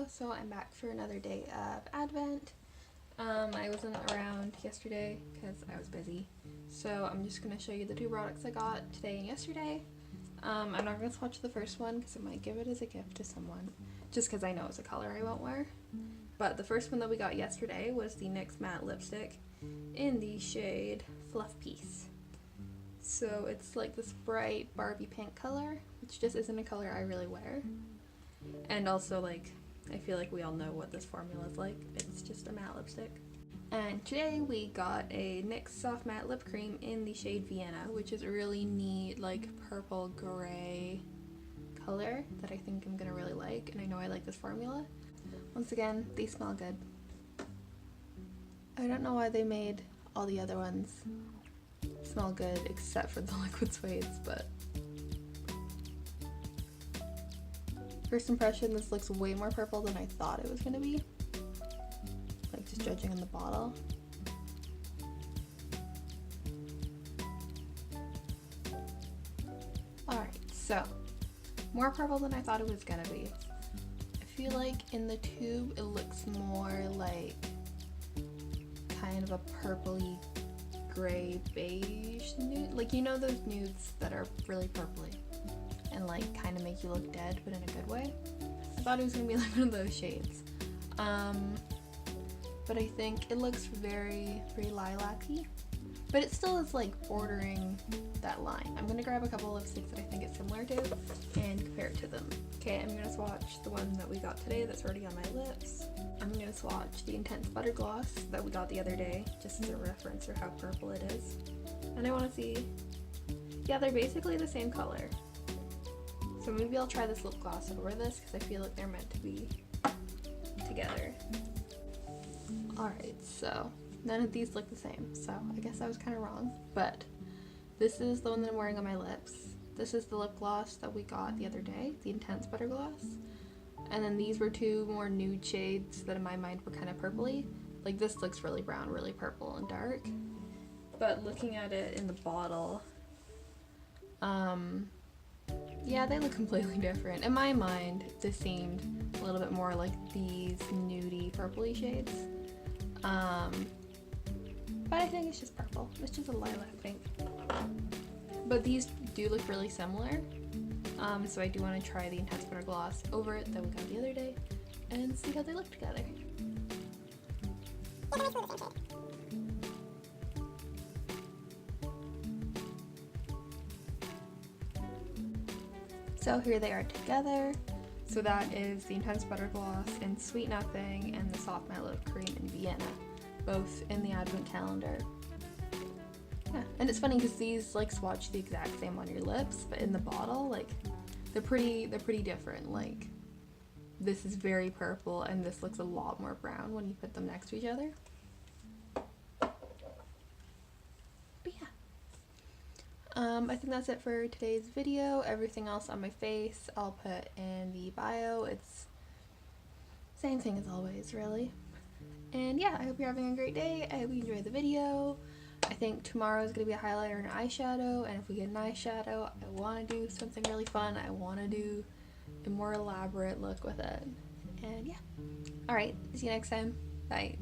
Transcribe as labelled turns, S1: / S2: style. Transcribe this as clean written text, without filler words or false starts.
S1: video. So I'm back for another day of Advent. I wasn't around yesterday because I was busy, so I'm just going to show you the two products I got today and yesterday. I'm not going to swatch the first one because I might give it as a gift to someone, just because I know it's a color I won't wear. But the first one that we got yesterday was the NYX matte lipstick in the shade Fluff Piece. So it's like this bright Barbie pink color, which just isn't a color I really wear. And also, like, I feel like we all know what this formula is like. It's just a matte lipstick. And today we got a NYX soft matte lip cream in the shade Vienna, which is a really neat, like, purple gray color that I think I'm gonna really like, and I know I like this formula. Once again, these smell good. I don't know why they made all the other ones smell good except for the liquid suedes, but first impression, this looks way more purple than I thought it was gonna be, like just judging on the bottle. Alright, so more purple than I thought it was gonna be. I feel like in the tube it looks more like kind of a purpley gray beige nude, like, you know those nudes that are really purpley and like kind of make you look dead, but in a good way. I thought it was gonna be like one of those shades, but I think it looks very lilac-y, but it still is like bordering that line. I'm gonna grab a couple of lipsticks that I think it's similar to and compare it to them. Okay, I'm gonna swatch the one that we got today that's already on my lips. I'm gonna swatch the Intense Butter Gloss that we got the other day, just as a reference for how purple it is. And I wanna see, yeah, they're basically the same color. So maybe I'll try this lip gloss over this because I feel like they're meant to be together. Alright, so none of these look the same, so I guess I was kind of wrong. But this is the one that I'm wearing on my lips. This is the lip gloss that we got the other day, the Intense Butter Gloss. And then these were two more nude shades that in my mind were kind of purpley. Like, this looks really brown, really purple and dark. But looking at it in the bottle, yeah, they look completely different. In my mind, this seemed a little bit more like these nudie purpley shades. But I think it's just purple. It's just a lilac pink. But these do look really similar. So I do want to try the Intense Butter Gloss over it that we got the other day and see how they look together. So here they are together. So that is the Intense Butter Gloss in Sweet Nothing and the Soft Matte Lip Cream in Vienna, both in the Advent calendar. Yeah, and it's funny because these like swatch the exact same on your lips, but in the bottle, like, they're pretty different. Like, this is very purple and this looks a lot more brown when you put them next to each other. But yeah. I think that's it for today's video. Everything else on my face I'll put in the bio. It's same thing as always, really. And yeah, I hope you're having a great day. I hope you enjoyed the video. I think tomorrow is going to be a highlighter and an eyeshadow, and if we get an eyeshadow, I want to do something really fun. I want to do a more elaborate look with it. And yeah. Alright, see you next time. Bye.